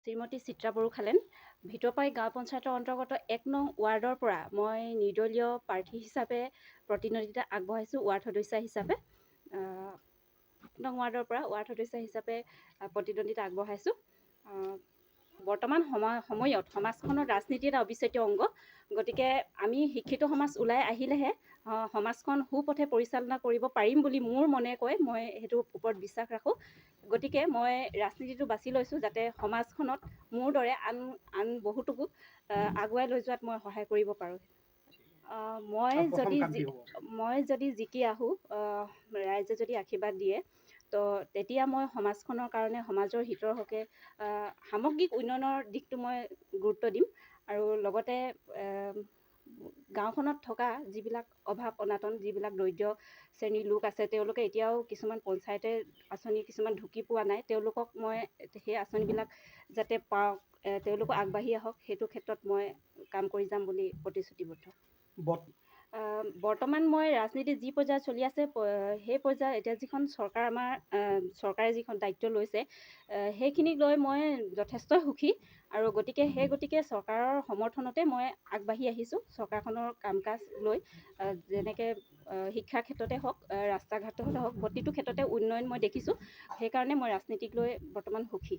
শ্ৰীমতী চিত্ৰা বড়োখালেন ভিতৰপাই গাঁও পঞ্চায়তৰ অন্তৰ্গত ১ নং ৱাৰ্ডৰ পৰা মই নিৰ্দলীয় প্ৰাৰ্থী হিচাপে প্ৰতিদ্বন্দ্বিতা আগবঢ়াইছোঁ ৱাৰ্ড সদস্যা হিচাপে। ১ নং ৱাৰ্ডৰ পৰা ৱাৰ্ড সদস্যা হিচাপে প্ৰতিদ্বন্দ্বিতা আগবঢ়াইছোঁ। বৰ্তমান সময়ত সমাজখনৰ ৰাজনীতি এটা অবিচ্ছেদ্য অংগ। গতিকে আমি শিক্ষিত সমাজ ওলাই আহিলেহে সমাজখন সুপথে পৰিচালনা কৰিব পাৰিম বুলি মোৰ মনে কয়। মই সেইটোৰ ওপৰত বিশ্বাস ৰাখোঁ। গতিকে মই ৰাজনীতিটো বাছি লৈছোঁ যাতে সমাজখনত মোৰ দৰে আন বহুতোকো আগুৱাই লৈ যোৱাত মই সহায় কৰিব পাৰোঁ। মই যদি জিকি আহোঁ, ৰাইজে যদি আশীৰ্বাদ দিয়ে, তো তেতিয়া মই সমাজখনৰ কাৰণে সমাজৰ হিতৰ হকে সামগ্ৰিক উন্নয়নৰ দিশটো মই গুৰুত্ব দিম। আৰু লগতে গাঁওখনত থকা যিবিলাক অভাৱ অনাটন, যিবিলাক দৰিদ্ৰ শ্ৰেণীৰ লোক আছে, তেওঁলোকে এতিয়াও কিছুমান পঞ্চায়তে আঁচনি কিছুমান ঢুকি পোৱা নাই। তেওঁলোকক মই সেই আঁচনিবিলাক যাতে পাওক, তেওঁলোকো আগবাঢ়ি আহক, সেইটো ক্ষেত্ৰত মই কাম কৰি যাম বুলি প্ৰতিশ্ৰুতিবদ্ধ। বৰ্তমান মই ৰাজনীতি যি পৰ্যায়ত চলি আছে, সেই পৰ্যায়ত এতিয়া যিখন চৰকাৰ চৰকাৰে যিখন দায়িত্ব লৈছে, সেইখিনিক লৈ মই যথেষ্ট সুখী। আৰু গতিকে চৰকাৰৰ সমৰ্থনতে মই আগবাঢ়ি আহিছোঁ। চৰকাৰখনৰ কাম কাজ লৈ যেনেকৈ শিক্ষাৰ ক্ষেত্ৰতে হওক, ৰাস্তা ঘাটতে হওক, প্ৰতিটো ক্ষেত্ৰতে উন্নয়ন মই দেখিছোঁ। সেইকাৰণে মই ৰাজনীতিক লৈ বৰ্তমান সুখী।